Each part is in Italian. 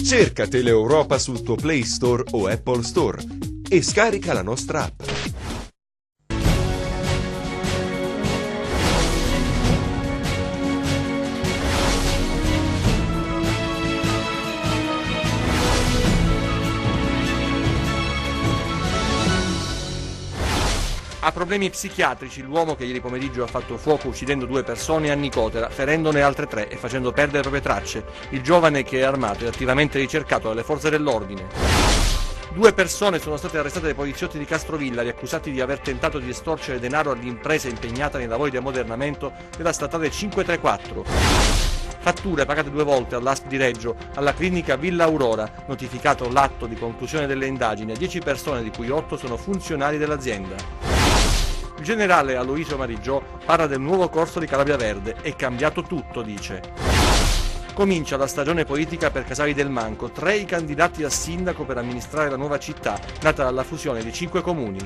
Cerca Teleeuropa sul tuo Play Store o Apple Store e scarica la nostra app. Ha problemi psichiatrici l'uomo che ieri pomeriggio ha fatto fuoco uccidendo 2 persone a Nicotera, ferendone altre 3 e facendo perdere le proprie tracce. Il giovane, che è armato, è attivamente ricercato dalle forze dell'ordine. 2 persone sono state arrestate dai poliziotti di Castrovillari, accusati di aver tentato di estorcere denaro all'impresa impegnata nei lavori di ammodernamento della statale 534. Fatture pagate 2 volte all'ASP di Reggio, alla clinica Villa Aurora, notificato l'atto di conclusione delle indagini a 10 persone, di cui 8 sono funzionari dell'azienda. Il generale Aloisio Mariggiò parla del nuovo corso di Calabria Verde. È cambiato tutto, dice. Comincia la stagione politica per Casali del Manco, 3 i candidati a sindaco per amministrare la nuova città, nata dalla fusione di 5 comuni.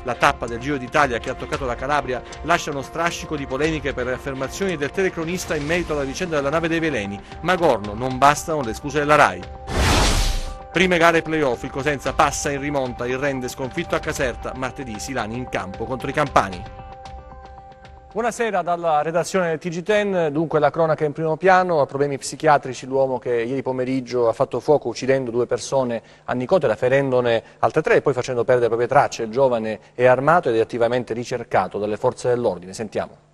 La tappa del Giro d'Italia che ha toccato la Calabria lascia uno strascico di polemiche per le affermazioni del telecronista in merito alla vicenda della nave dei veleni, ma Gorno non bastano le scuse della RAI. Prime gare playoff, il Cosenza passa in rimonta, il rende sconfitto a Caserta, martedì Silani in campo contro i Campani. Buonasera dalla redazione del TG10, dunque la cronaca in primo piano, problemi psichiatrici l'uomo che ieri pomeriggio ha fatto fuoco uccidendo 2 persone a Nicotera, ferendone altre 3 e poi facendo perdere le proprie tracce. Il giovane è armato ed è attivamente ricercato dalle forze dell'ordine. Sentiamo.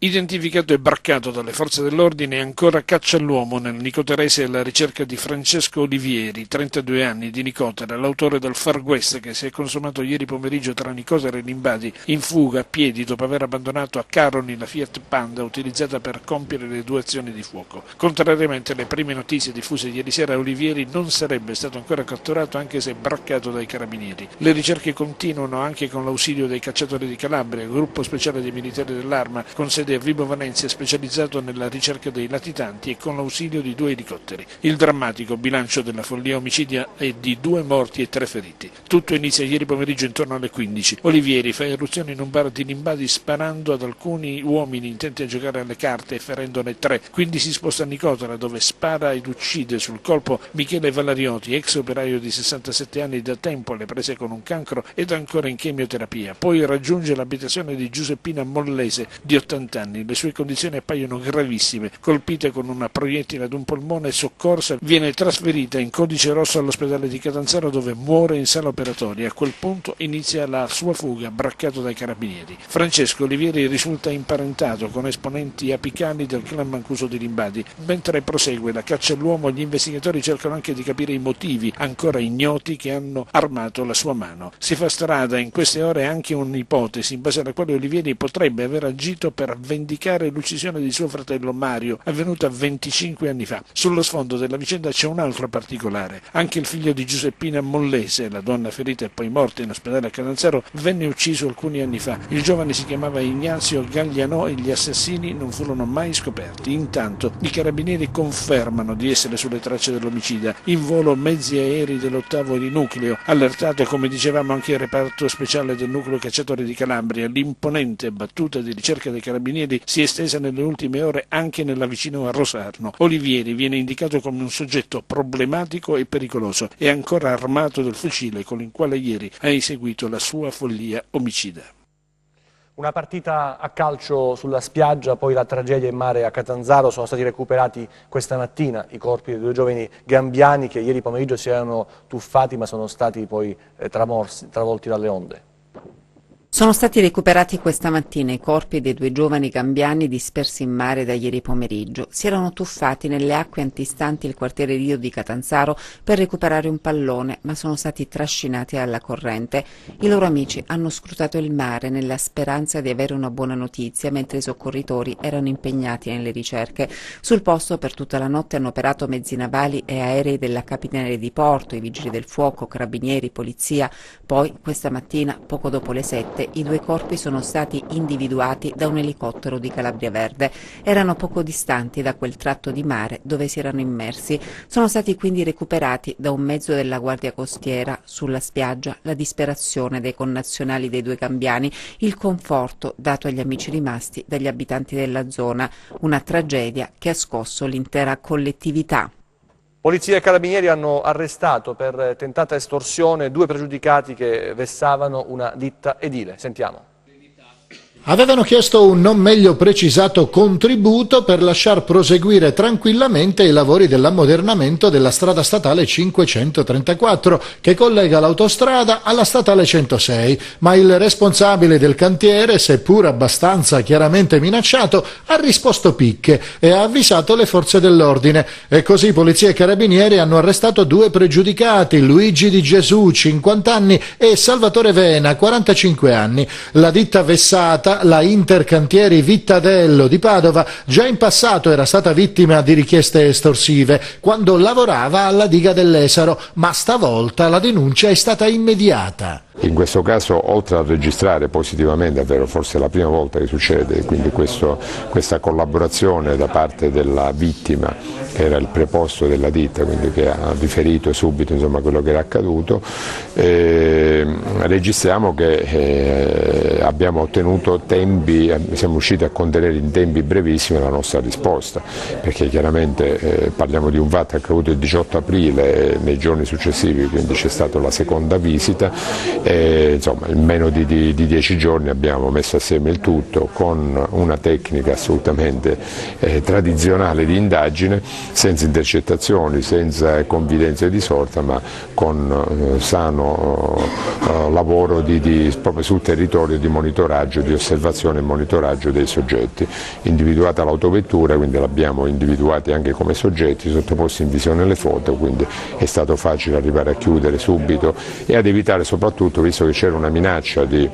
Identificato e braccato dalle forze dell'ordine, ancora caccia all'uomo nel nicoterese alla ricerca di Francesco Olivieri, 32 anni, di Nicotera, l'autore del Far West che si è consumato ieri pomeriggio tra Nicotera e Limbadi, in fuga a piedi dopo aver abbandonato a Caroni la Fiat Panda utilizzata per compiere le 2 azioni di fuoco. Contrariamente alle prime notizie diffuse ieri sera, Olivieri non sarebbe stato ancora catturato anche se braccato dai carabinieri. Le ricerche continuano anche con l'ausilio dei cacciatori di Calabria, gruppo speciale dei militari dell'Arma con sede a Vibo Valentia, specializzato nella ricerca dei latitanti, e con l'ausilio di 2 elicotteri. Il drammatico bilancio della follia omicidia è di 2 morti e 3 feriti. Tutto inizia ieri pomeriggio intorno alle 15. Olivieri fa irruzione in un bar di Limbadi sparando ad alcuni uomini intenti a giocare alle carte e ferendone 3. Quindi si sposta a Nicotera, dove spara ed uccide sul colpo Michele Valarioti, ex operaio di 67 anni, da tempo alle prese con un cancro ed ancora in chemioterapia. Poi raggiunge l'abitazione di Giuseppina Mollese, di 80 anni. Le sue condizioni appaiono gravissime, colpita con una proiettile ad un polmone, soccorsa, viene trasferita in codice rosso all'ospedale di Catanzaro, dove muore in sala operatoria. A quel punto inizia la sua fuga, braccato dai carabinieri. Francesco Olivieri risulta imparentato con esponenti apicali del clan Mancuso di Limbadi. Mentre prosegue la caccia all'uomo, gli investigatori cercano anche di capire i motivi ancora ignoti che hanno armato la sua mano. Si fa strada in queste ore anche un'ipotesi in base alla quale Olivieri potrebbe aver agito per vendicare l'uccisione di suo fratello Mario, avvenuta 25 anni fa. Sullo sfondo della vicenda c'è un altro particolare. Anche il figlio di Giuseppina Mollese, la donna ferita e poi morta in ospedale a Catanzaro, venne ucciso alcuni anni fa. Il giovane si chiamava Ignazio Gaglianò e gli assassini non furono mai scoperti. Intanto i carabinieri confermano di essere sulle tracce dell'omicida. In volo mezzi aerei dell'8° di nucleo, allertato come dicevamo anche il reparto speciale del nucleo cacciatori di Calabria. L'imponente battuta di ricerca dei carabinieri si è estesa nelle ultime ore anche nella vicino a Rosarno. Olivieri viene indicato come un soggetto problematico e pericoloso. È ancora armato del fucile con il quale ieri ha eseguito la sua follia omicida. Una partita a calcio sulla spiaggia, poi la tragedia in mare a Catanzaro. Sono stati recuperati questa mattina i corpi dei 2 giovani gambiani che ieri pomeriggio si erano tuffati ma sono stati poi travolti dalle onde. Sono stati recuperati questa mattina i corpi dei 2 giovani gambiani dispersi in mare da ieri pomeriggio. Si erano tuffati nelle acque antistanti il quartiere Rio di Catanzaro per recuperare un pallone, ma sono stati trascinati alla corrente. I loro amici hanno scrutato il mare nella speranza di avere una buona notizia, mentre i soccorritori erano impegnati nelle ricerche. Sul posto per tutta la notte hanno operato mezzi navali e aerei della Capitaneria di Porto, i vigili del fuoco, carabinieri, polizia. Poi, questa mattina, poco dopo le 7, notte i 2 corpi sono stati individuati da un elicottero di Calabria Verde. Erano poco distanti da quel tratto di mare dove si erano immersi. Sono stati quindi recuperati da un mezzo della Guardia Costiera. Sulla spiaggia la disperazione dei connazionali dei 2 gambiani, il conforto dato agli amici rimasti dagli abitanti della zona. Una tragedia che ha scosso l'intera collettività. Polizia e carabinieri hanno arrestato per tentata estorsione 2 pregiudicati che vessavano una ditta edile. Sentiamo. Avevano chiesto un non meglio precisato contributo per lasciar proseguire tranquillamente i lavori dell'ammodernamento della strada statale 534 che collega l'autostrada alla statale 106, ma il responsabile del cantiere, seppur abbastanza chiaramente minacciato, ha risposto picche e ha avvisato le forze dell'ordine, e così polizia e carabinieri hanno arrestato 2 pregiudicati, Luigi Di Gesù, 50 anni, e Salvatore Vena, 45 anni. La ditta vessata, la Intercantieri Vittadello di Padova, già in passato era stata vittima di richieste estorsive quando lavorava alla diga dell'Esaro, ma stavolta la denuncia è stata immediata. In questo caso, oltre a registrare positivamente, davvero forse è la prima volta che succede, quindi questa collaborazione da parte della vittima, che era il preposto della ditta, quindi che ha riferito subito quello che era accaduto, registriamo che abbiamo ottenuto tempi, siamo riusciti a contenere in tempi brevissimi la nostra risposta, perché chiaramente parliamo di un fatto accaduto il 18 aprile, nei giorni successivi quindi c'è stata la seconda visita. In meno di 10 giorni abbiamo messo assieme il tutto con una tecnica assolutamente tradizionale di indagine, senza intercettazioni, senza confidenze di sorta, ma con sano lavoro proprio sul territorio di monitoraggio, di osservazione e monitoraggio dei soggetti. Individuata l'autovettura, quindi l'abbiamo individuati anche come soggetti, sottoposti in visione alle foto, quindi è stato facile arrivare a chiudere subito e ad evitare soprattutto, visto che c'era una minaccia di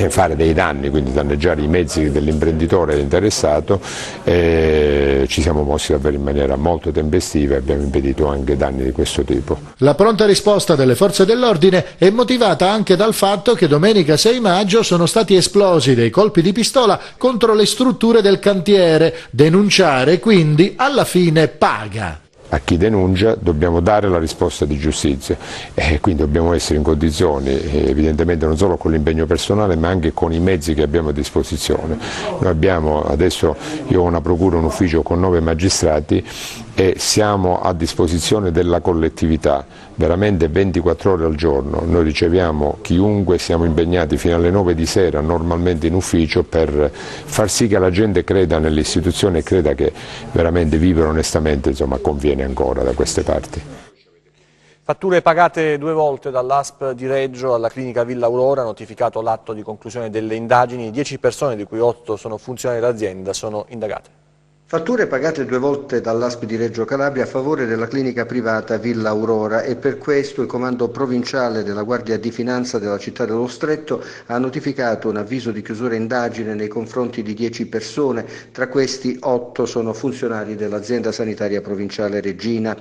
fare dei danni, quindi danneggiare i mezzi dell'imprenditore interessato, ci siamo mossi davvero in maniera molto tempestiva e abbiamo impedito anche danni di questo tipo. La pronta risposta delle forze dell'ordine è motivata anche dal fatto che domenica 6 maggio sono stati esplosi dei colpi di pistola contro le strutture del cantiere. Denunciare quindi alla fine paga. A chi denuncia dobbiamo dare la risposta di giustizia e quindi dobbiamo essere in condizioni, evidentemente non solo con l'impegno personale ma anche con i mezzi che abbiamo a disposizione. Noi abbiamo, adesso io ho una procura, un ufficio con 9 magistrati e siamo a disposizione della collettività, veramente 24 ore al giorno. Noi riceviamo chiunque, siamo impegnati fino alle 9 di sera normalmente in ufficio per far sì che la gente creda nell'istituzione e creda che veramente vivere onestamente conviene ancora da queste parti. Fatture pagate 2 volte dall'ASP di Reggio alla clinica Villa Aurora, notificato l'atto di conclusione delle indagini. 10 persone, di cui 8 sono funzionari dell'azienda, sono indagate. Fatture pagate 2 volte dall'ASP di Reggio Calabria a favore della clinica privata Villa Aurora, e per questo il comando provinciale della Guardia di Finanza della città dello Stretto ha notificato un avviso di chiusura indagine nei confronti di 10 persone, tra questi 8 sono funzionari dell'azienda sanitaria provinciale Reggina.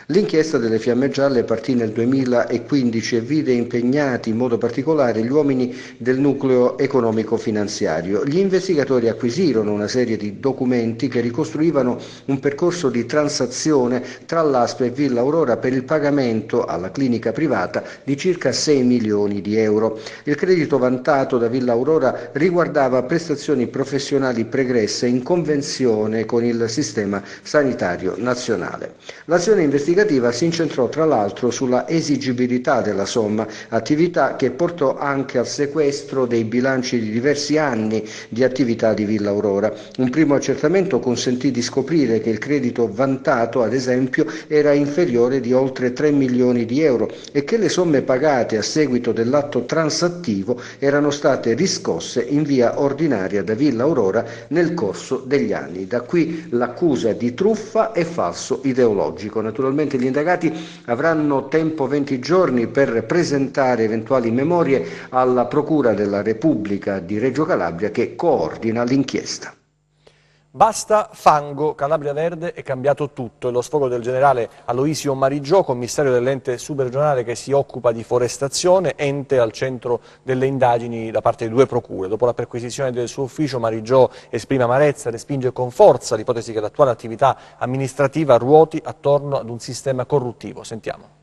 L'inchiesta delle Fiamme Gialle partì nel 2015 e vide impegnati in modo particolare gli uomini del nucleo economico-finanziario. Gli investigatori acquisirono una serie di documenti che ricostruivano un percorso di transazione tra l'ASP e Villa Aurora per il pagamento alla clinica privata di circa 6 milioni di euro. Il credito vantato da Villa Aurora riguardava prestazioni professionali pregresse in convenzione con il sistema sanitario nazionale. L'azione investigativa si incentrò tra l'altro sulla esigibilità della somma, attività che portò anche al sequestro dei bilanci di diversi anni di attività di Villa Aurora. Un primo accertamento consentì di scoprire che il credito vantato, ad esempio, era inferiore di oltre 3 milioni di euro e che le somme pagate a seguito dell'atto transattivo erano state riscosse in via ordinaria da Villa Aurora nel corso degli anni. Da qui l'accusa di truffa e falso ideologico. Naturalmente gli indagati avranno tempo 20 giorni per presentare eventuali memorie alla Procura della Repubblica di Reggio Calabria, che coordina l'inchiesta. Basta fango, Calabria Verde è cambiato tutto. È lo sfogo del generale Aloisio Marigiò, commissario dell'ente subregionale che si occupa di forestazione, ente al centro delle indagini da parte di 2 procure. Dopo la perquisizione del suo ufficio, Marigiò esprime amarezza e respinge con forza l'ipotesi che l'attuale attività amministrativa ruoti attorno ad un sistema corruttivo. Sentiamo.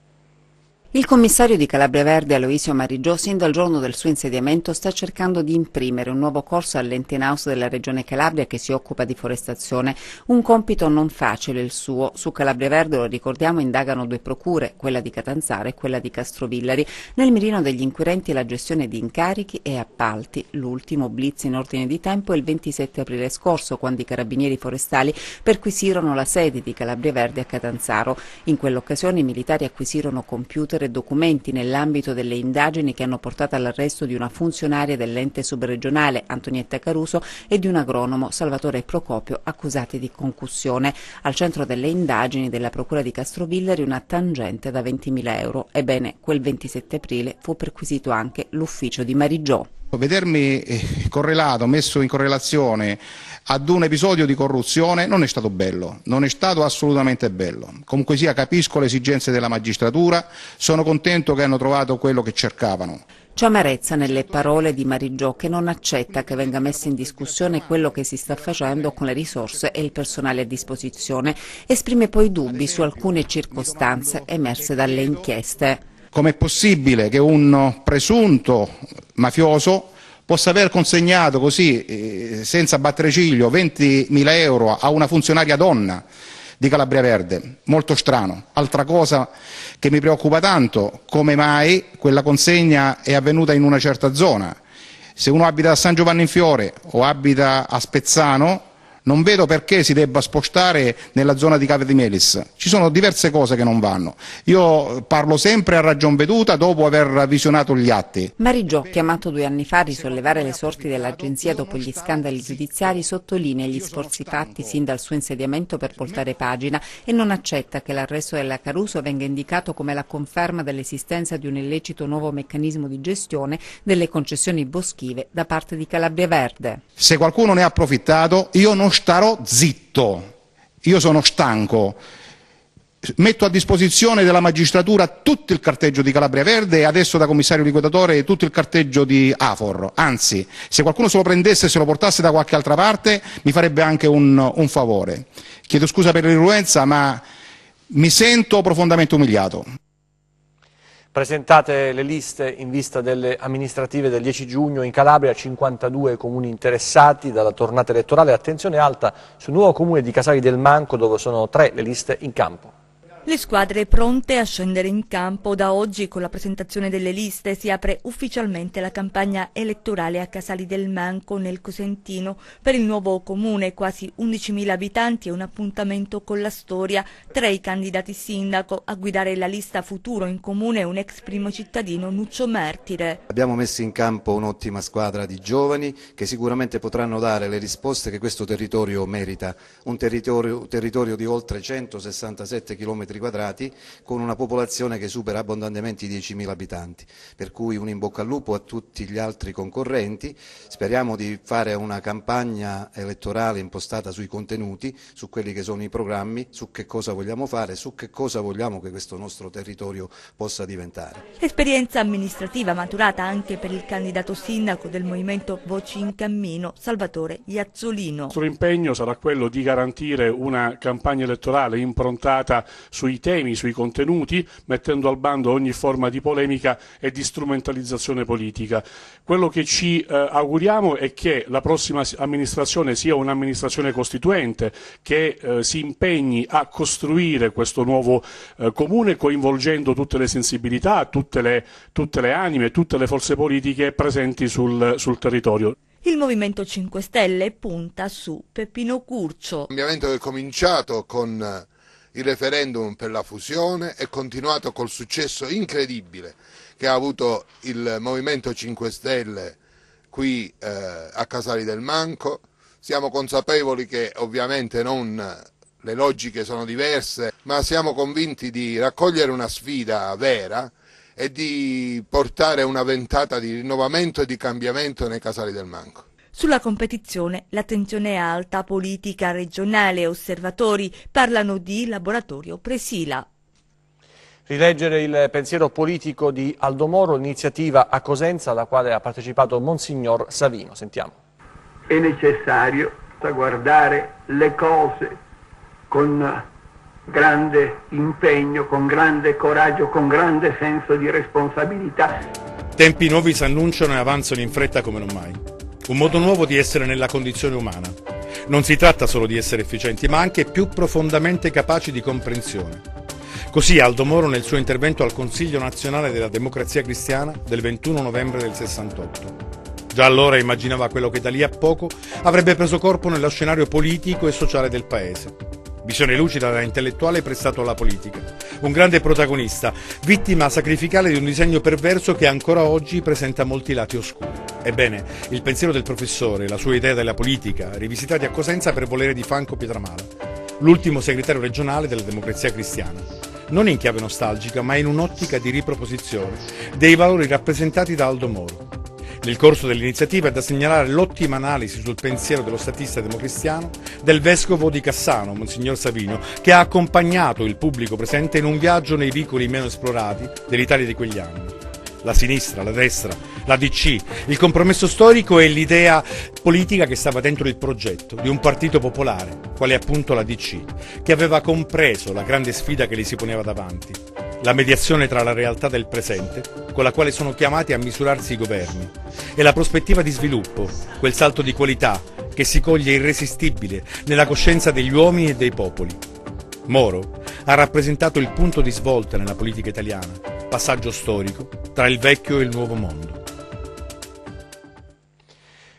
Il commissario di Calabria Verde Aloisio Marigiò, sin dal giorno del suo insediamento, sta cercando di imprimere un nuovo corso all'ente in house della Regione Calabria che si occupa di forestazione. Un compito non facile il suo. Su Calabria Verde, lo ricordiamo, indagano 2 procure, quella di Catanzaro e quella di Castrovillari. Nel mirino degli inquirenti la gestione di incarichi e appalti. L'ultimo blitz in ordine di tempo è il 27 aprile scorso, quando i carabinieri forestali perquisirono la sede di Calabria Verde a Catanzaro. In quell'occasione i militari acquisirono computer e documenti nell'ambito delle indagini che hanno portato all'arresto di una funzionaria dell'ente subregionale, Antonietta Caruso, e di un agronomo, Salvatore Procopio, accusati di concussione. Al centro delle indagini della Procura di Castrovillari una tangente da 20.000 euro. Ebbene, quel 27 aprile fu perquisito anche l'ufficio di Marigiò. Vedermi correlato, messo in correlazione ad un episodio di corruzione non è stato bello, non è stato assolutamente bello. Comunque sia, capisco le esigenze della magistratura, sono contento che hanno trovato quello che cercavano. C'è amarezza nelle parole di Marigiò, che non accetta che venga messo in discussione quello che si sta facendo con le risorse e il personale a disposizione. Esprime poi dubbi su alcune circostanze emerse dalle inchieste. Com'è possibile che un presunto mafioso possa aver consegnato così, senza battere ciglio, 20.000 euro a una funzionaria donna di Calabria Verde? Molto strano. Altra cosa che mi preoccupa tanto, come mai quella consegna è avvenuta in una certa zona? Se uno abita a San Giovanni in Fiore o abita a Spezzano, non vedo perché si debba spostare nella zona di Cave di Melis. Ci sono diverse cose che non vanno. Io parlo sempre a ragion veduta dopo aver visionato gli atti. Marigiò, chiamato 2 anni fa a risollevare le sorti dell'agenzia dopo gli scandali giudiziari, sottolinea gli sforzi fatti sin dal suo insediamento per voltare pagina e non accetta che l'arresto della Caruso venga indicato come la conferma dell'esistenza di un illecito nuovo meccanismo di gestione delle concessioni boschive da parte di Calabria Verde. Se qualcuno ne ha approfittato, io non starò zitto, io sono stanco, metto a disposizione della magistratura tutto il carteggio di Calabria Verde e adesso da commissario liquidatore tutto il carteggio di Afor, anzi se qualcuno se lo prendesse e se lo portasse da qualche altra parte mi farebbe anche un favore. Chiedo scusa per l'irruenza, ma mi sento profondamente umiliato. Presentate le liste in vista delle amministrative del 10 giugno in Calabria, 52 comuni interessati dalla tornata elettorale. Attenzione alta sul nuovo comune di Casali del Manco, dove sono 3 le liste in campo. Le squadre pronte a scendere in campo. Da oggi, con la presentazione delle liste, si apre ufficialmente la campagna elettorale a Casali del Manco, nel Cosentino. Per il nuovo comune, quasi 11.000 abitanti, è un appuntamento con la storia. 3 i candidati sindaco. A guidare la lista Futuro in comune un ex primo cittadino, Nuccio Martire. Abbiamo messo in campo un'ottima squadra di giovani che sicuramente potranno dare le risposte che questo territorio merita. Un territorio di oltre 167 km quadrati con una popolazione che supera abbondantemente i 10.000 abitanti, per cui un in bocca al lupo a tutti gli altri concorrenti. Speriamo di fare una campagna elettorale impostata sui contenuti, su quelli che sono i programmi, su che cosa vogliamo fare, su che cosa vogliamo che questo nostro territorio possa diventare. Esperienza amministrativa maturata anche per il candidato sindaco del movimento Voci in Cammino, Salvatore Iazzolino. Il nostro impegno sarà quello di garantire una campagna elettorale improntata sui temi, sui contenuti, mettendo al bando ogni forma di polemica e di strumentalizzazione politica. Quello che ci auguriamo è che la prossima amministrazione sia un'amministrazione costituente, che si impegni a costruire questo nuovo comune, coinvolgendo tutte le sensibilità, tutte le anime, tutte le forze politiche presenti sul territorio. Il Movimento 5 Stelle punta su Peppino Curcio. Il cambiamento che è cominciato con il referendum per la fusione è continuato col successo incredibile che ha avuto il Movimento 5 Stelle qui a Casali del Manco. Siamo consapevoli che ovviamente le logiche sono diverse, ma siamo convinti di raccogliere una sfida vera e di portare una ventata di rinnovamento e di cambiamento nei Casali del Manco. Sulla competizione l'attenzione è alta, politica regionale, osservatori parlano di laboratorio Presila. Rileggere il pensiero politico di Aldo Moro, l'iniziativa a Cosenza alla quale ha partecipato Monsignor Savino. Sentiamo. È necessario guardare le cose con grande impegno, con grande coraggio, con grande senso di responsabilità. Tempi nuovi si annunciano e avanzano in fretta come non mai. Un modo nuovo di essere nella condizione umana. Non si tratta solo di essere efficienti, ma anche più profondamente capaci di comprensione. Così Aldo Moro nel suo intervento al Consiglio nazionale della Democrazia Cristiana del 21 novembre del 68. Già allora immaginava quello che da lì a poco avrebbe preso corpo nello scenario politico e sociale del paese. Visione lucida da intellettuale prestato alla politica. Un grande protagonista, vittima sacrificale di un disegno perverso che ancora oggi presenta molti lati oscuri. Ebbene, il pensiero del professore, la sua idea della politica, rivisitati a Cosenza per volere di Franco Pietramala, l'ultimo segretario regionale della Democrazia Cristiana. Non in chiave nostalgica, ma in un'ottica di riproposizione dei valori rappresentati da Aldo Moro. Nel corso dell'iniziativa è da segnalare l'ottima analisi sul pensiero dello statista democristiano del vescovo di Cassano, Monsignor Savino, che ha accompagnato il pubblico presente in un viaggio nei vicoli meno esplorati dell'Italia di quegli anni. La sinistra, la destra, la DC, il compromesso storico e l'idea politica che stava dentro il progetto di un partito popolare, quale appunto la DC, che aveva compreso la grande sfida che gli si poneva davanti, la mediazione tra la realtà del presente, con la quale sono chiamati a misurarsi i governi, e la prospettiva di sviluppo, quel salto di qualità che si coglie irresistibile nella coscienza degli uomini e dei popoli. Moro ha rappresentato il punto di svolta nella politica italiana, passaggio storico tra il vecchio e il nuovo mondo.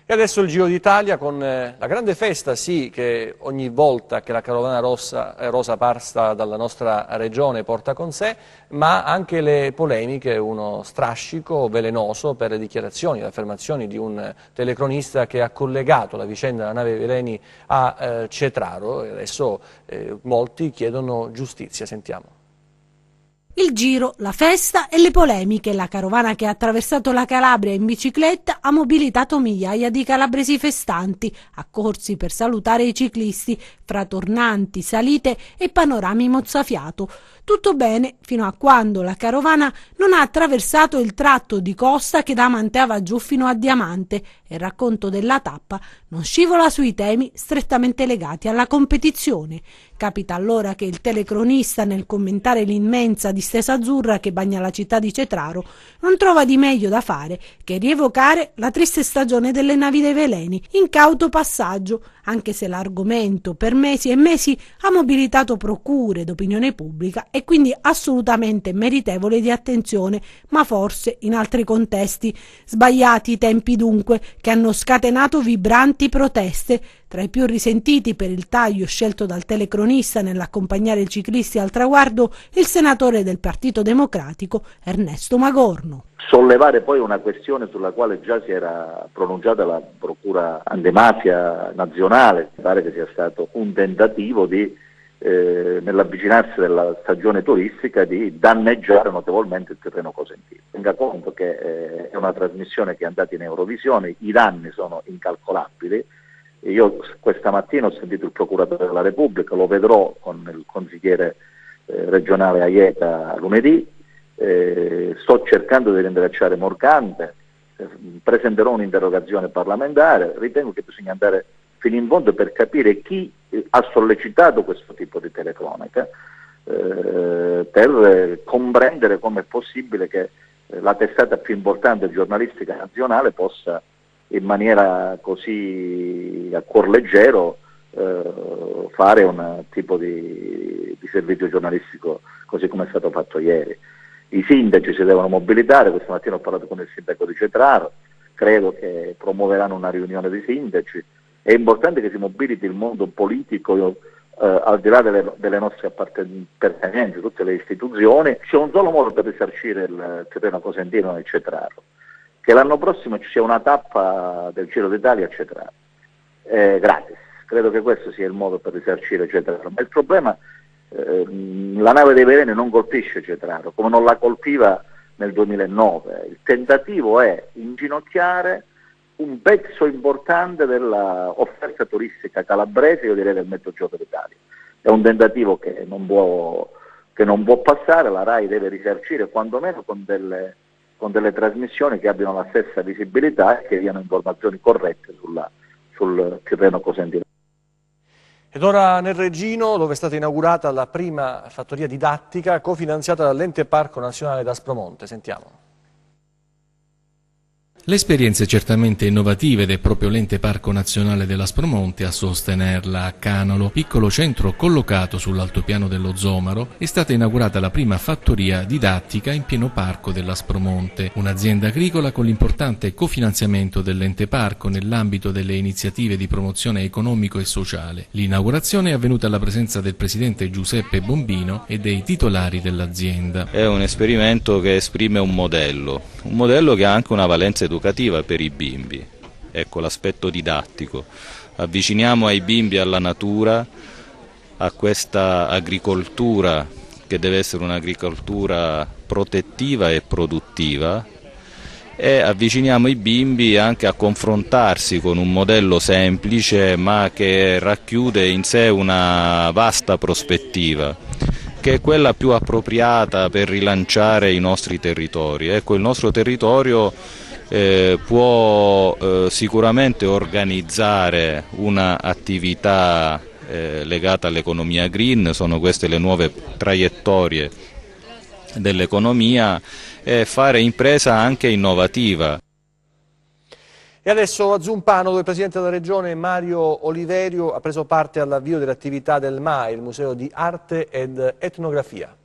E adesso il Giro d'Italia con la grande festa, sì, che ogni volta che la carovana rosa passa dalla nostra regione porta con sé, ma anche le polemiche, uno strascico velenoso per le dichiarazioni, le affermazioni di un telecronista che ha collegato la vicenda della nave Veleni a Cetraro, e adesso molti chiedono giustizia. Sentiamo. Il giro, la festa e le polemiche. La carovana che ha attraversato la Calabria in bicicletta ha mobilitato migliaia di calabresi festanti, accorsi per salutare i ciclisti, fra tornanti, salite e panorami mozzafiato. Tutto bene fino a quando la carovana non ha attraversato il tratto di costa che da Mantea va giù fino a Diamante e il racconto della tappa non scivola sui temi strettamente legati alla competizione. Capita allora che il telecronista, nel commentare l'immensa distesa azzurra che bagna la città di Cetraro, non trova di meglio da fare che rievocare la triste stagione delle navi dei veleni, incauto passaggio, anche se l'argomento per mesi e mesi ha mobilitato procure d'opinione pubblica e quindi assolutamente meritevole di attenzione, ma forse in altri contesti sbagliati i tempi dunque, che hanno scatenato vibranti proteste. Tra i più risentiti per il taglio scelto dal telecronista nell'accompagnare i ciclisti al traguardo, il senatore del Partito Democratico Ernesto Magorno. Sollevare poi una questione sulla quale già si era pronunciata la Procura Antimafia nazionale, mi pare che sia stato un tentativo di, nell'avvicinarsi della stagione turistica, di danneggiare notevolmente il terreno cosentino. Tenga conto che è una trasmissione che è andata in Eurovisione, i danni sono incalcolabili. Io questa mattina ho sentito il procuratore della Repubblica, lo vedrò con il consigliere regionale Aieta lunedì, sto cercando di rintracciare Morcante, presenterò un'interrogazione parlamentare, ritengo che bisogna andare fino in fondo per capire chi ha sollecitato questo tipo di telecronaca, per comprendere come è possibile che la testata più importante giornalistica nazionale possa in maniera così a cuor leggero fare un tipo di servizio giornalistico così come è stato fatto ieri. I sindaci si devono mobilitare, questa mattina ho parlato con il sindaco di Cetraro, credo che promuoveranno una riunione di sindaci, è importante che si mobiliti il mondo politico al di là delle nostre appartenenze, tutte le istituzioni. C'è un solo modo per risarcire il terreno cosentino e Cetraro, che l'anno prossimo ci sia una tappa del Giro d'Italia a Cetraro, gratis. Credo che questo sia il modo per risarcire Cetraro, ma il problema, la nave dei veleni non colpisce Cetraro, come non la colpiva nel 2009, il tentativo è inginocchiare un pezzo importante dell'offerta turistica calabrese, io direi del Mezzogiorno d'Italia. È un tentativo che non può passare, la RAI deve risarcire quantomeno con delle trasmissioni che abbiano la stessa visibilità e che diano informazioni corrette sul Tirreno Cosentino. Ed ora nel Regino, dove è stata inaugurata la prima fattoria didattica cofinanziata dall'Ente Parco Nazionale d'Aspromonte. Sentiamo. L'esperienza è certamente innovativa ed è proprio l'Ente Parco Nazionale dell'Aspromonte a sostenerla. A Canolo, piccolo centro collocato sull'altopiano dello Zomaro, è stata inaugurata la prima fattoria didattica in pieno parco dell'Aspromonte, un'azienda agricola con l'importante cofinanziamento dell'Ente Parco nell'ambito delle iniziative di promozione economico e sociale. L'inaugurazione è avvenuta alla presenza del presidente Giuseppe Bombino e dei titolari dell'azienda. È un esperimento che esprime un modello che ha anche una valenza educativa per i bimbi. Ecco l'aspetto didattico. Avviciniamo ai bimbi alla natura, a questa agricoltura che deve essere un'agricoltura protettiva e produttiva, e avviciniamo i bimbi anche a confrontarsi con un modello semplice ma che racchiude in sé una vasta prospettiva, che è quella più appropriata per rilanciare i nostri territori. Ecco, il nostro territorio può sicuramente organizzare un'attività legata all'economia green, sono queste le nuove traiettorie dell'economia, e fare impresa anche innovativa. E adesso a Zumpano, dove il Presidente della Regione Mario Oliverio ha preso parte all'avvio delle attività del MAE, il Museo di Arte ed Etnografia.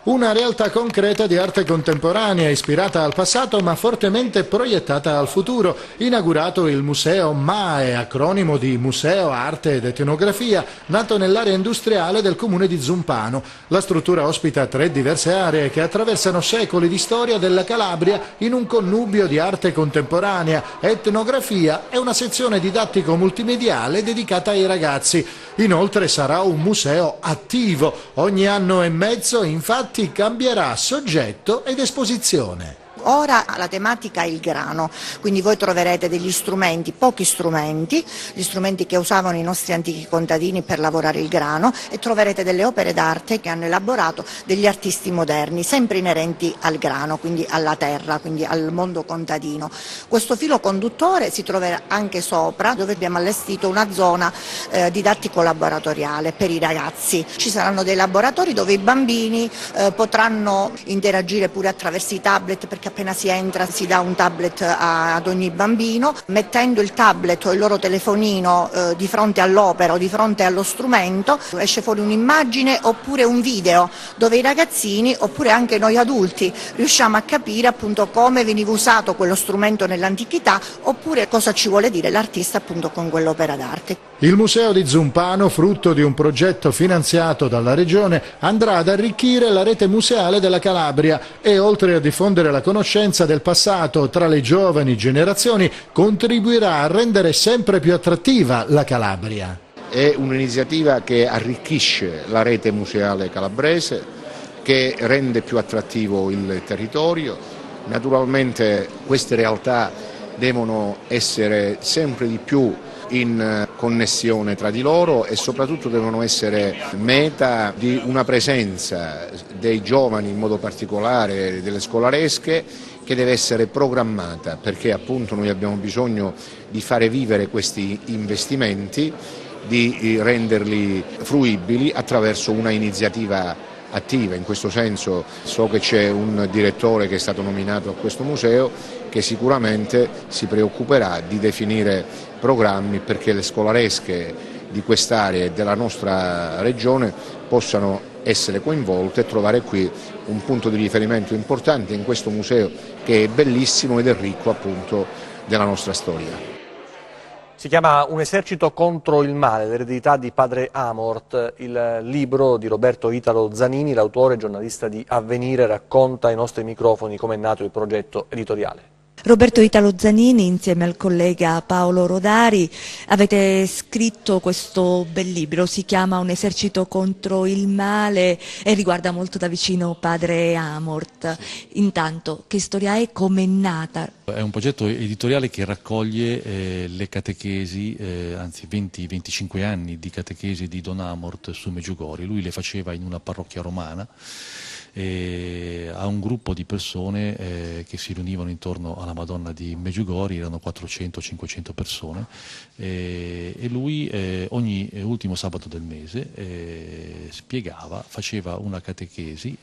Una realtà concreta di arte contemporanea, ispirata al passato ma fortemente proiettata al futuro. Inaugurato il Museo MAE, acronimo di Museo Arte ed Etnografia, nato nell'area industriale del comune di Zumpano. La struttura ospita 3 diverse aree che attraversano secoli di storia della Calabria in un connubio di arte contemporanea, etnografia e una sezione didattico multimediale dedicata ai ragazzi. Inoltre sarà un museo attivo. Ogni anno e mezzo, infatti, cambierà soggetto ed esposizione. Ora la tematica è il grano, quindi voi troverete degli strumenti, pochi strumenti, gli strumenti che usavano i nostri antichi contadini per lavorare il grano, e troverete delle opere d'arte che hanno elaborato degli artisti moderni, sempre inerenti al grano, quindi alla terra, quindi al mondo contadino. Questo filo conduttore si troverà anche sopra, dove abbiamo allestito una zona didattico-laboratoriale per i ragazzi. Ci saranno dei laboratori dove i bambini potranno interagire pure attraverso i tablet, perché appena si entra si dà un tablet ad ogni bambino, mettendo il tablet o il loro telefonino di fronte all'opera o di fronte allo strumento, esce fuori un'immagine oppure un video dove i ragazzini oppure anche noi adulti riusciamo a capire appunto come veniva usato quello strumento nell'antichità, oppure cosa ci vuole dire l'artista appunto con quell'opera d'arte. Il Museo di Zumpano, frutto di un progetto finanziato dalla Regione, andrà ad arricchire la rete museale della Calabria e, oltre a diffondere la conoscenza del passato tra le giovani generazioni, contribuirà a rendere sempre più attrattiva la Calabria. È un'iniziativa che arricchisce la rete museale calabrese, che rende più attrattivo il territorio. Naturalmente queste realtà devono essere sempre di più in connessione tra di loro e soprattutto devono essere meta di una presenza dei giovani, in modo particolare delle scolaresche, che deve essere programmata, perché appunto noi abbiamo bisogno di fare vivere questi investimenti, di renderli fruibili attraverso una iniziativa attiva. In questo senso so che c'è un direttore che è stato nominato a questo museo che sicuramente si preoccuperà di definire programmi perché le scolaresche di quest'area e della nostra regione possano essere coinvolte e trovare qui un punto di riferimento importante in questo museo che è bellissimo ed è ricco appunto della nostra storia. Si chiama Un esercito contro il male, l'eredità di padre Amort. Il libro di Roberto Italo Zanini, l'autore e giornalista di Avvenire, racconta ai nostri microfoni come è nato il progetto editoriale. Roberto Italo Zanini, insieme al collega Paolo Rodari, avete scritto questo bel libro, si chiama Un esercito contro il male e riguarda molto da vicino padre Amort. Intanto, che storia è, com'è nata? È un progetto editoriale che raccoglie le catechesi, anzi 20-25 anni di catechesi di Don Amort su Medjugorje. Lui le faceva in una parrocchia romana, a un gruppo di persone che si riunivano intorno alla Madonna di Medjugorje, erano 400-500 persone, e lui ogni ultimo sabato del mese faceva una catechesi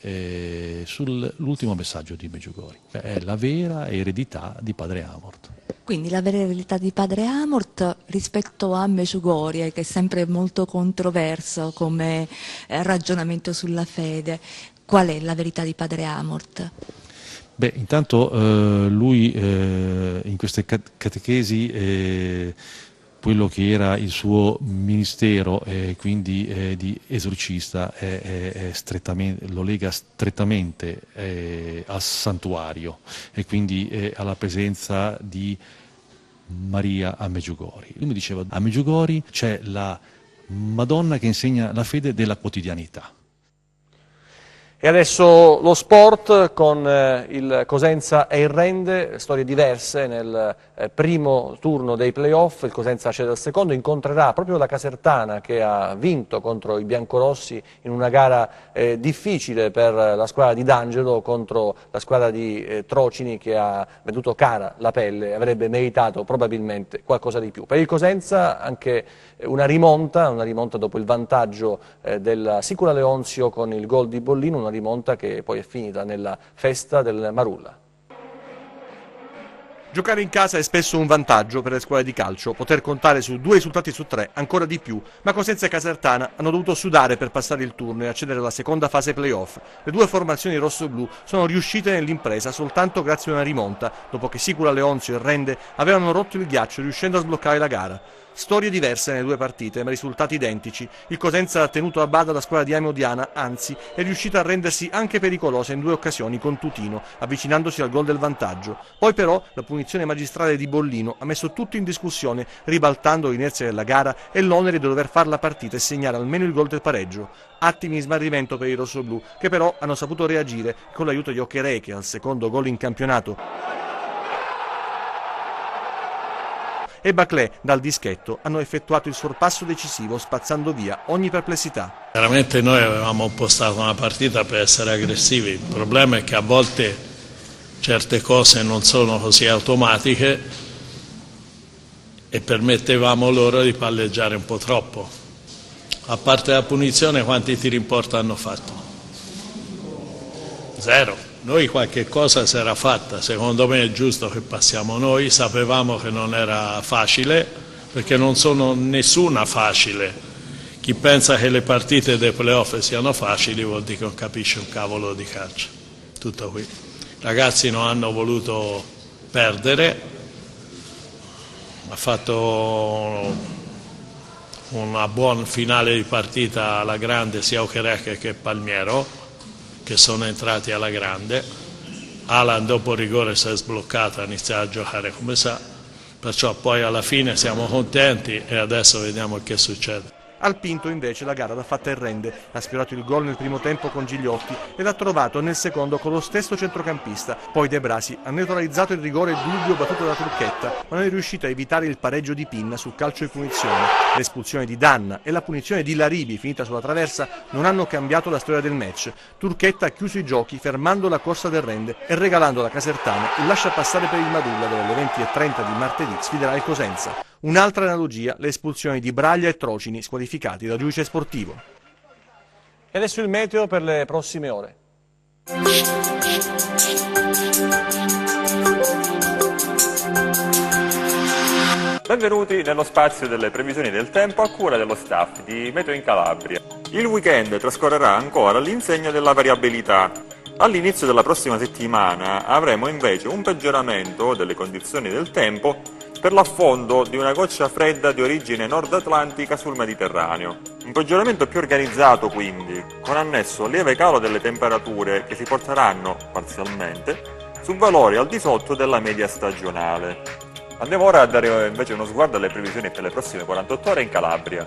sull'ultimo messaggio di Medjugorje. È la vera eredità di padre Amort. Quindi la vera eredità di padre Amort rispetto a Medjugorje, che è sempre molto controverso come ragionamento sulla fede. Qual è la verità di padre Amort? Beh, intanto lui in queste catechesi quello che era il suo ministero, quindi di esorcista, lo lega strettamente al santuario e quindi alla presenza di Maria a Medjugorje. Lui mi diceva: a Medjugorje c'è la Madonna che insegna la fede della quotidianità. E adesso lo sport con il Cosenza e il Rende, storie diverse nel primo turno dei playoff. Il Cosenza accede al secondo, incontrerà proprio la Casertana che ha vinto contro i biancorossi in una gara difficile per la squadra di D'Angelo contro la squadra di Trocini, che ha venduto cara la pelle, avrebbe meritato probabilmente qualcosa di più. Per il Cosenza anche una rimonta dopo il vantaggio della Sicula Leonzio con il gol di Bollino, una rimonta che poi è finita nella festa del Marulla. Giocare in casa è spesso un vantaggio per le squadre di calcio, poter contare su 2 risultati su 3 ancora di più, ma Cosenza e Casertana hanno dovuto sudare per passare il turno e accedere alla seconda fase playoff. Le due formazioni rossoblu sono riuscite nell'impresa soltanto grazie a una rimonta, dopo che Sicula Leonzio e Rende avevano rotto il ghiaccio riuscendo a sbloccare la gara. Storie diverse nelle due partite, ma risultati identici. Il Cosenza ha tenuto a bada la squadra di Amiodiana, anzi è riuscita a rendersi anche pericolosa in 2 occasioni con Tutino, avvicinandosi al gol del vantaggio. Poi però la punizione magistrale di Bollino ha messo tutto in discussione, ribaltando l'inerzia della gara e l'onere di dover fare la partita e segnare almeno il gol del pareggio. Attimi di smarrimento per i rossoblù, che però hanno saputo reagire con l'aiuto di Occherè, che al secondo gol in campionato e Baclé dal dischetto hanno effettuato il sorpasso decisivo spazzando via ogni perplessità. Chiaramente noi avevamo impostato una partita per essere aggressivi, il problema è che a volte certe cose non sono così automatiche e permettevamo loro di palleggiare un po' troppo. A parte la punizione, quanti tiri in porta hanno fatto? 0. Noi qualche cosa si era fatta, secondo me è giusto che passiamo noi, sapevamo che non era facile, perché non sono nessuna facile. Chi pensa che le partite dei playoff siano facili vuol dire che non capisce un cavolo di calcio. Tutto qui. I ragazzi non hanno voluto perdere, ha fatto una buona finale di partita alla grande sia Okereke che Palmiero, che sono entrati alla grande. Alan dopo rigore si è sbloccato, ha iniziato a giocare come sa, perciò poi alla fine siamo contenti e adesso vediamo che succede. Al Pinto invece la gara l'ha fatta il Rende, ha sfiorato il gol nel primo tempo con Gigliotti e l'ha trovato nel secondo con lo stesso centrocampista. Poi De Brasi ha neutralizzato il rigore dubbio battuto da Turchetta, ma non è riuscito a evitare il pareggio di Pinna sul calcio di punizione. L'espulsione di Danna e la punizione di Laribi finita sulla traversa non hanno cambiato la storia del match. Turchetta ha chiuso i giochi fermando la corsa del Rende e regalando alla Casertana il lasciapassare per il Marulla, dove alle 20:30 di martedì sfiderà il Cosenza. Un'altra analogia, le espulsioni di Braglia e Trocini squalificati dal giudice sportivo. E adesso il meteo per le prossime ore. Benvenuti nello spazio delle previsioni del tempo a cura dello staff di Meteo in Calabria. Il weekend trascorrerà ancora all'insegna della variabilità. All'inizio della prossima settimana avremo invece un peggioramento delle condizioni del tempo per l'affondo di una goccia fredda di origine nord-atlantica sul Mediterraneo. Un peggioramento più organizzato quindi, con annesso lieve calo delle temperature che si porteranno, parzialmente, su valori al di sotto della media stagionale. Andiamo ora a dare invece uno sguardo alle previsioni per le prossime 48 ore in Calabria.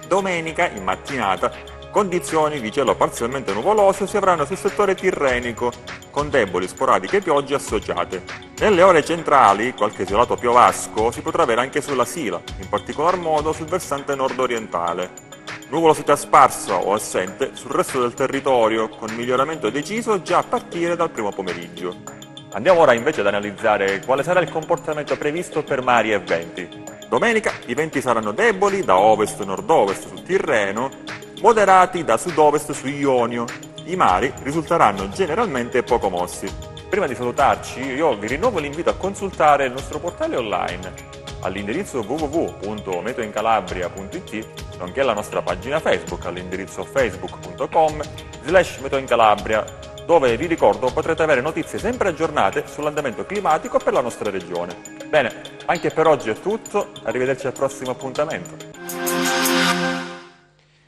Domenica, in mattinata, condizioni di cielo parzialmente nuvoloso si avranno sul settore tirrenico, con deboli sporadiche piogge associate. Nelle ore centrali, qualche isolato piovasco si potrà avere anche sulla Sila, in particolar modo sul versante nord-orientale. Nuvolosità sparsa o assente sul resto del territorio, con miglioramento deciso già a partire dal primo pomeriggio. Andiamo ora invece ad analizzare quale sarà il comportamento previsto per mari e venti. Domenica i venti saranno deboli da ovest-nord-ovest sul Tirreno, moderati da sud-ovest su Ionio. I mari risulteranno generalmente poco mossi. Prima di salutarci io vi rinnovo l'invito a consultare il nostro portale online all'indirizzo www.meteoincalabria.it, nonché la nostra pagina Facebook all'indirizzo facebook.com/meteoincalabria, dove vi ricordo potrete avere notizie sempre aggiornate sull'andamento climatico per la nostra regione. Bene, anche per oggi è tutto, arrivederci al prossimo appuntamento.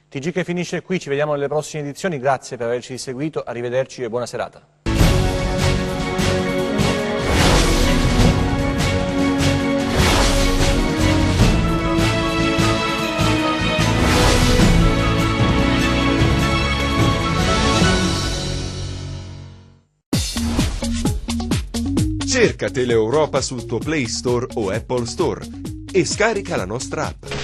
TG che finisce qui, ci vediamo nelle prossime edizioni, grazie per averci seguito, arrivederci e buona serata. Cerca Teleeuropa sul tuo Play Store o Apple Store e scarica la nostra app.